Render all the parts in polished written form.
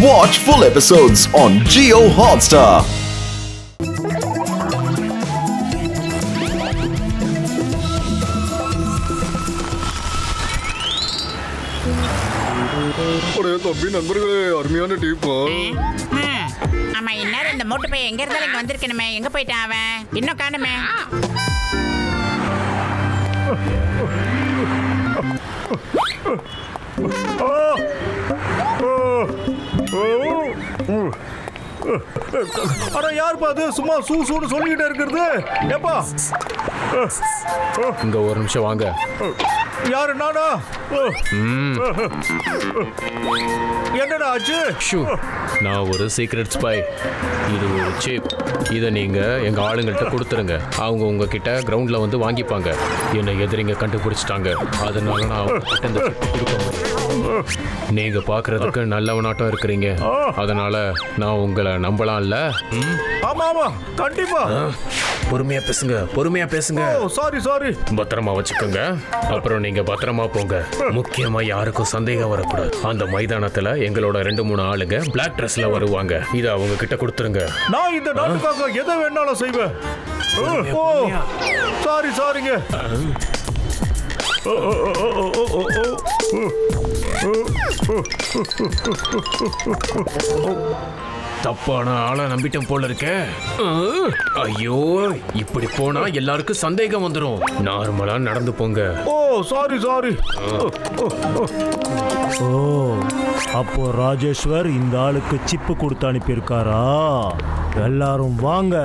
Watch full episodes on Jio Hotstar. தம்பி நண்பர்களே, அருமையான டீப்பா. ஆமா, இந்நேரம் இந்த மூட்டை பையன் எங்க இருந்தாலும் இங்க வந்திருக்கணுமே. எங்க போயிட்டான் அவன்? இன்னும் காணுமே. அட யார் பாது சும்மா சூசூன்னு சொல்லிக்கிட்டே இருக்கிறது? ஏப்பா இங்க ஒரு நிமிஷம் வாங்க. யாரு? நானா? என்னடா ஆச்சு? நான் ஒரு சீக்ரெட் ஸ்பை. இது ஒரு சிப். இதை நீங்க எங்க ஆளுங்கள்ட்ட கொடுத்துருங்க. அவங்க உங்ககிட்ட கிரவுண்ட்ல வந்து வாங்கிப்பாங்க. என்னை எதிரிங்க கண்டுபிடிச்சிட்டாங்க. அதனால நான் அவங்க கிட்ட இந்த சிப் கொடுக்க முடியும். நீங்க பாக்குறதுக்கு நல்லவனாட்டம் இருக்கிறீங்க. அதனால நான் உங்களை நம்பலாம்ல? ஆமா ஆமா, கண்டிப்பா. பொறுமையா பேசுங்க, பொறுமையா பேசுங்க. சாரி. பத்திரமா வச்சுக்கோங்க. அப்புறம் நீங்க பத்திரமா போங்க. முக்கியமா யாருக்கும் சந்தேகம் வரக்கூடாது. அந்த மைதானத்துல எங்களோட 2-3 ஆளுங்க பிளாக் ட்ரெஸ்ல வருவாங்க. இத அவங்க கிட்ட கொடுத்துருங்க. நான் இந்த நாட்டுக்காக எதை வேணாலும் செய்வேன். சாரிங்க. தப்பான ஆளை நம்பிட்டேன் போல இருக்க. ஐயோ, இப்படி போனா எல்லாருக்கும் சந்தேகம் வந்துடும். நார்மலா நடந்து போங்க. சாரி. அப்போ ராஜேஸ்வர் இந்த ஆளுக்கு சிப்பு கொடுத்து அனுப்பியிருக்காரா? எல்லாரும் வாங்க,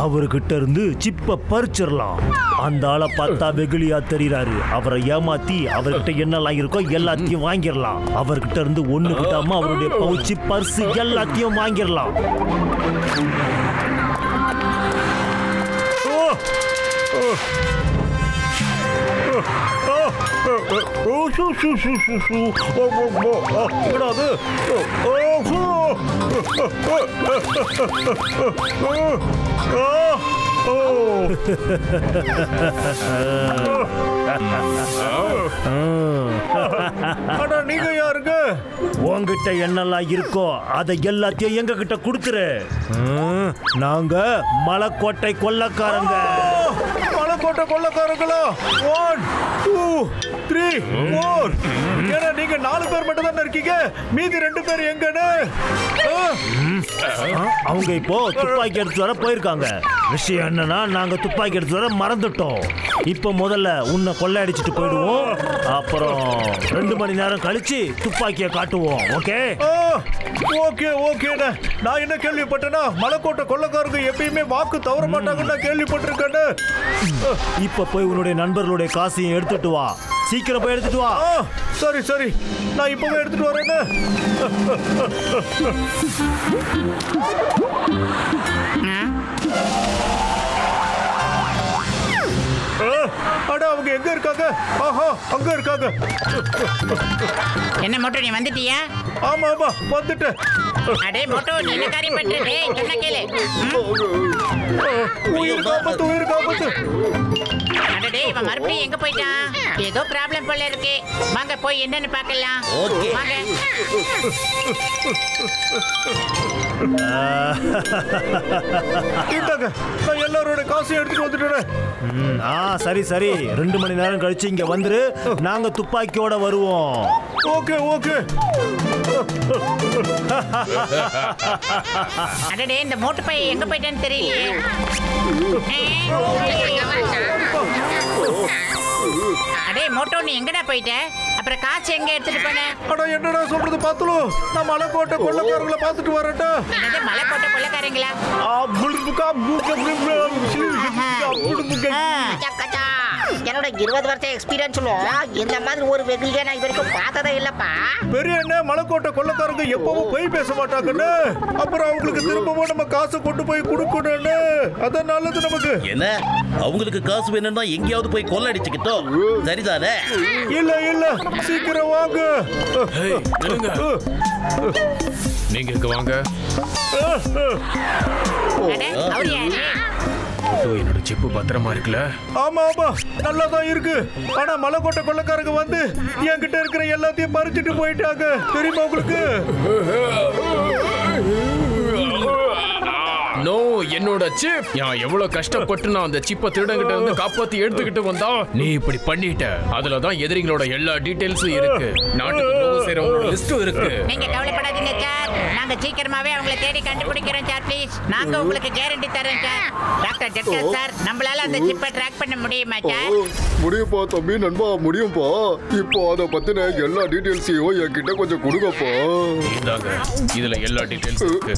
அவர்கிட்ட இருந்து சிப்ப பறிச்சிடலாம். அந்த ஆளை பார்த்தா வெகுளியா தெரியுறாரு. அவரை ஏமாத்தி அவர்கிட்ட என்னெல்லாம் இருக்கோ எல்லாத்தையும் வாங்கிடலாம். அவர்கிட்ட இருந்து ஒண்ணு கிட்டாம அவருடைய பவுச்சு, பர்ஸ் எல்லாத்தையும் வாங்கிடலாம். நீங்க யாருங்க? உங்ககிட்ட என்னெல்லாம் இருக்கோ அதை எல்லாத்தையும் எங்க கிட்ட கொடுத்துரு. நாங்க மலைக்கோட்டை கொள்ளக்காரங்க. மலைக்கோட்டை கொள்ளக்காரங்களா? 1 2 3 4. ஏன்னா நீங்க 4 பேர் மட்டும் தான் இருக்கீங்க. மீதி 2 பேர் எங்கன்னு? அவங்க இப்போ துப்பாக்கி எடுத்து வர போயிருக்காங்க. விஷயம் என்னன்னா, நாங்க துப்பாக்கி எடுத்து வர மறந்துட்டோம். இப்போ முதல்ல உன்னை கொள்ளையடிச்சிட்டு போயிடுவோம். அப்புறம் 2 மணி நேரம் கழிச்சு துப்பாக்கியை காட்டுவோம். ஓகேண்ணா. நான் என்ன கேள்விப்பட்டேன்னா, மலைக்கோட்டை கொள்ளக்காரங்க எப்பயுமே வாக்கு தவற மாட்டாங்கன்னு கேள்விப்பட்டிருக்கேன்னு. இப்ப போய் உன்னுடைய நண்பர்களுடைய காசையும் எடுத்துட்டு வா. சீக்கிரம் போய் எடுத்துட்டு வா. சரி, நான் இப்பவே எடுத்துட்டு வரேன்னு. அட, அவங்க எங்க இருக்காங்க? அங்க இருக்காங்க. என்ன மோட்டோ, நீ வந்துட்டியா? ஆமா வந்துட்டேன். அடே மோட்டோ, நீ என்ன காரியம் பண்ற? டேய், சொன்னா கேளு. உயிர் காப்பாத்து. அடடே, இவன் மறுபடியும் எங்க போயிட்டான்? ஏதோ ப்ராப்ளம் போல இருக்கு. வாங்க போய் என்னன்னு பார்க்கலாம். வாங்க. நான் எல்லாரோட காசையும் எடுத்துட்டு வந்துட்டேன். சரி. 2 மணி நேரம் கழிச்சு இங்க வந்துரு. நாங்க துப்பாக்கியோட வருவோம். ஓகே. அடடே, இந்த மோட்டு பையன் எங்க போயிட்டான்னு தெரியலையே. அடே மோட்டோ, நீ எங்கடா போயிட்ட? அப்புறம் காசு எங்க எடுத்துட்டு போன? அட, என்னடா சொல்றது பாத்துலோ? நான் மலைக்கோட்டை கொள்ளக்காரங்களை பாத்துட்டு வரட்டா. மலைக்கோட்டை கொள்ளக்காரங்களா? என்னோட 20 வருஷம் எக்ஸ்பீரியன்ஸ் இந்த மாதிரி ஒரு வெகுளியை நான் இது வரைக்கும் பார்த்ததே இல்லப்பா. பெரிய என்ன, மலைக்கோட்டை கொள்ளக்காரங்க எப்பவும் போய் பேச மாட்டாங்கன்னு. அப்புறம் அவங்களுக்கு திரும்பவும் நம்ம காசை கொண்டு போய் கொடுக்கணும்னு. அதான் நல்லது நமக்கு. என்ன, அவங்களுக்கு காசு வேணும்னா எங்கேயாவது போய் கொள்ளடிச்சுக்கிட்டோம். சரிதானே? இல்ல, சீக்கிரம் வாங்க. நீங்க இங்க வாங்க. அவர் யாரு? என்னோட சிப்பு பத்திரமா இருக்குல்ல? ஆமா ஆமா நல்லா தான் இருக்கு. ஆனா மலைக்கோட்டை கொள்ளைக்காரங்க வந்து என்கிட்ட இருக்கிற எல்லாத்தையும் பறிச்சுட்டு போயிட்டாங்க. தெரியுமா உங்களுக்கு? நோ, என்னோட சிப். நான் எவ்வளவு கஷ்டப்பட்டு நான் அந்த சிப்பை திருடங்கிட்ட இருந்து காப்பாத்தி எடுத்துக்கிட்டு வந்தா நீ இப்படி பண்ணிட்ட. அதுலதான் எதிரிங்களோட எல்லா டீடைல்ஸும் இருக்கு. நாட்டுக்கு துரோகம் செய்றவங்களோட லிஸ்டும் இருக்கு. நீங்க கவலைப்படாதீங்க சார். நாங்க சீக்கிரமாவே அவங்களை தேடி கண்டுபிடிக்கிறோம் சார். ப்ளீஸ், நாங்க உங்களுக்கு கேரண்டி தரோம் சார். டாக்டர் ஜெட்கர் சார், நம்மளால அந்த சிப்பை ட்ராக் பண்ண முடியுமா சார்? முடியும்பா தம்பி நண்பா, முடியும்பா. இப்போ அதை பத்தின எல்லா டீடைல்ஸையும் என்கிட்ட கொஞ்சம் கொடுங்கப்பா. இதாங்க, இதுல எல்லா டீடைல்ஸ் இருக்கு.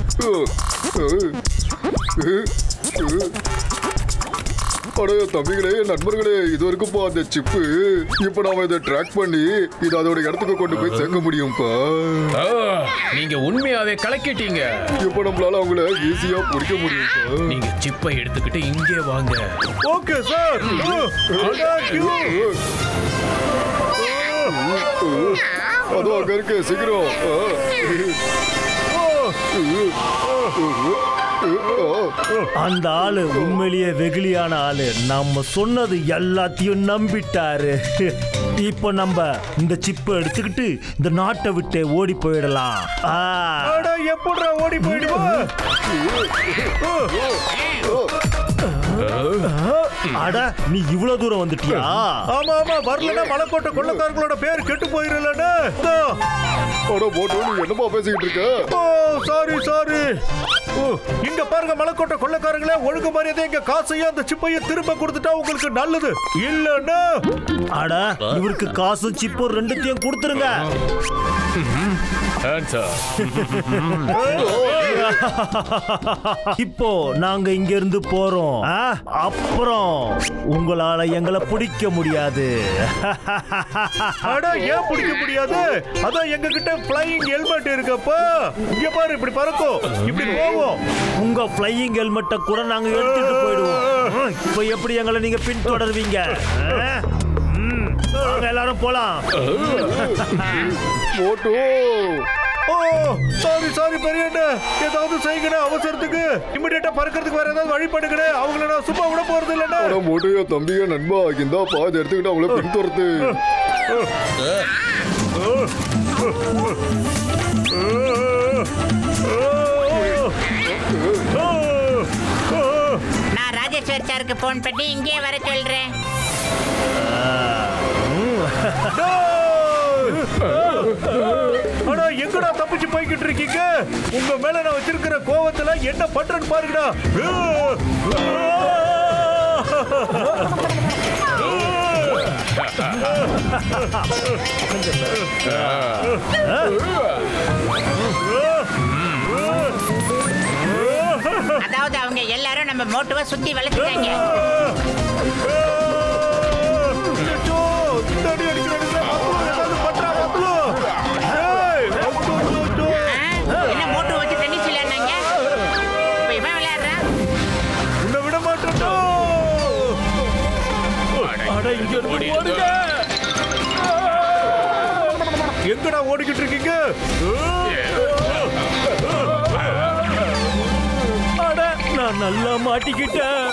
அடைய தம்பிகளே, நண்பர்களே, இது வரைக்கும்பா அந்த சிப்பு. இப்ப நாம இதை ட்ராக் பண்ணி இது அதோட இடத்துக்கு கொண்டு போய் சேர்க்க முடியும்பா. நீங்க உண்மையாவே கலக்கிட்டீங்க. இப்ப நம்மளால அவங்கள ஈஸியா பிடிக்க முடியும். நீங்க சிப்பை எடுத்துக்கிட்டு இங்கே வாங்க. Okay sir. அதோ அங்க இருக்கு, சீக்கிரம். அந்த ஆளு உண்மையிலேயே வெகுளியான ஆளு. நம்ம சொன்னது எல்லாத்தையும் நம்பிட்டாரு. இப்போ நம்ம இந்த சிப்பை எடுத்துக்கிட்டு இந்த நாட்டை விட்டு ஓடி போயிடலாம். எப்படா ஓடி போயிடுவோம்? அட, நீ இவ்வளவு தூரம் வந்துட்டியா? ஆமா ஆமா, வரலன்னா மலைக்கோட்டை கொள்ளைக்காரங்களோட பேர் கெட்டு போயிடலன்னு. அட போட்டு நீ என்னப்பா பேசிக்கிட்டு இருக்க? Sorry sorry. இங்க பாருங்க மலைக்கோட்டை கொள்ளைக்காரங்களே, ஒழுங்கு மரியாதை எங்க காசையும் அந்த சிப்பையும் திரும்ப கொடுத்துட்டா உங்களுக்கு நல்லது. இல்லன்னா அட, இவருக்கு காசும் சிப்பும் ரெண்டுத்தையும் கொடுத்துருங்க. இப்போ நாங்க இங்க இருந்து போறோம். அப்புறம் உங்களால எங்களை பிடிக்க முடியாது. அட, ஏன் பிடிக்க முடியாது? அதான் எங்க கிட்ட ஃப்ளையிங் ஹெல்மெட் இருக்கப்பா. இங்க பாரு, இப்படி பறக்கும், இப்படி போவோம். உங்க ஃப்ளையிங் ஹெல்மெட்டை கூட நாங்க எடுத்துட்டு போயிடுவோம். இப்போ எப்படி எங்களை நீங்க பின்தொடர்வீங்க? எல்லாரும் போலாம். போட்டோ. சாரி சாரி பெரியண்ணா, ஏதாவது செய்யுங்கண்ணே அவசரத்துக்கு. இமிடியேட்டா பறக்கிறதுக்கு வேற ஏதாவது வழி பண்ணுங்கண்ணே. அவங்கள நான் சும்மா விட போறது இல்லைண்ணா. மோட்டையோ தம்பியோ நண்பா, இந்தாப்பா இதை எடுத்துக்கிட்டு அவங்கள பின்தொடர்த்து. நான் ராஜேஸ்வர் சாருக்கு போன் பண்ணி இங்கே வர சொல்றேன். ஆனா எங்கடா தப்பிச்சு போய்கிட்டு இருக்கீங்க? உங்க மேல நான் வச்சிருக்கிற கோவத்துல என்ன பண்றேன்னு பாருங்கடா. அதாவது அவங்க எல்லாரும் நம்ம மோட்டுவை சுத்தி வளைச்சிட்டாங்க. என்ன மோட்டு வச்சு டென்னிஸ் விளையாடுனாங்க? இப்ப இவன் விளையாடுறான். உன்னை விட மாட்டேன். எங்கடா ஓடிக்கிட்டு இருக்கீங்க? நான் நல்லா மாட்டிக்கிட்டேன்.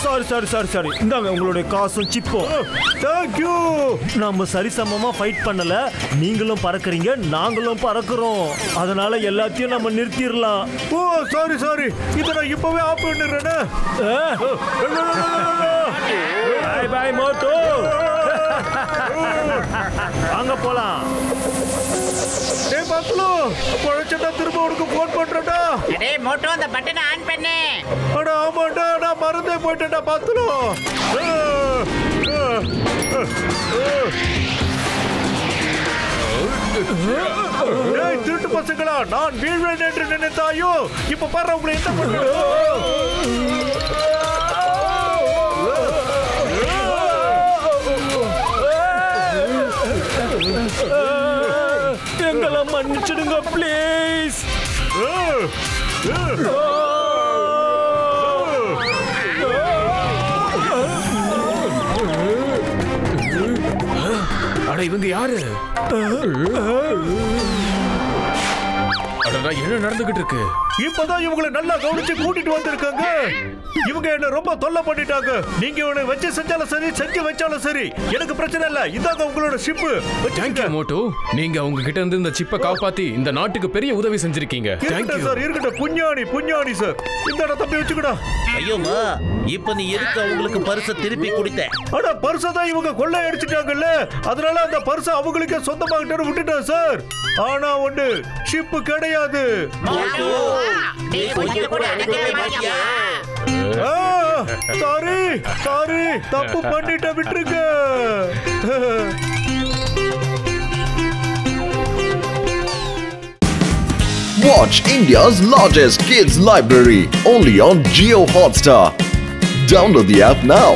Sorry sorry sorry sorry. இந்தாங்க உங்களுடைய காசும் சிப்பும். தேங்க்யூ. நம்ம சரிசமமா ஃபைட் பண்ணல. நீங்களும் பறக்குறீங்க, நாங்களும் பறக்குறோம். அதனால எல்லாத்தையும் நம்ம நிறுத்திடலாம். ஓ சாரி சாரி, இதை நான் இப்பவே ஆஃப் பண்ணிடுறேன்னு. Bye bye Moto. வாங்க போலாம். டேய் பத்லு, பொழைச்சடா, திரும்ப உனக்கு ஃபோன் பண்றடா. டேய் மோட்டோ, அந்த பட்டனை ஆன் பண்ணு. அட ஆமாடா, நான் மறந்தே போயிட்டேன்டா பத்லு. டேய் திருட்டு பசங்களா, நான் வீழ்வேன் என்று நினைத்தாயோ? இப்ப பாரு உங்களை என்ன பண்றேன். எங்களை மன்னிச்சிடுங்க ப்ளீஸ். அட, இவங்க யாரு? அடடா, என்ன நடந்துகிட்டு இருக்கு? இப்பதான் இவங்களை நல்லா கவனிச்சு கூட்டிட்டு வந்திருக்காங்க. இவங்க என்ன ரொம்ப தொல்லை பண்ணிட்டாங்க. நீங்க இவனை வச்சு செஞ்சாலும் சரி, செஞ்சு வச்சாலும் சரி, எனக்கு பிரச்சனை இல்ல. இதாங்க உங்களோட ஷிப்பு. தேங்க்யூ மோட்டு. நீங்க அவங்க கிட்ட இருந்து இந்த சிப்பை காப்பாத்தி இந்த நாட்டுக்கு பெரிய உதவி செஞ்சிருக்கீங்க. Thank you sir. இருக்கட்டும், புஞ்ஞானி சார். இந்த தம்பி வச்சுக்கடா. ஐயோமா, இப்ப நீ எதுக்கு அவங்களுக்கு பரிசை திருப்பி கொடுத்த? ஆனா பரிசை தான் இவங்க கொள்ளை அடிச்சிட்டாங்கல்ல, அதனால அந்த பரிசை அவங்களுக்கே சொந்தமாகிட்டு விட்டுட்டேன் சார். ஆனா ஒண்ணு, ஷிப்பு கிடையாது. சாரி, தப்பு பண்ணிட்ட, விட்டுருங்க. Watch India's largest kids library only on Jio Hotstar. Download the app now.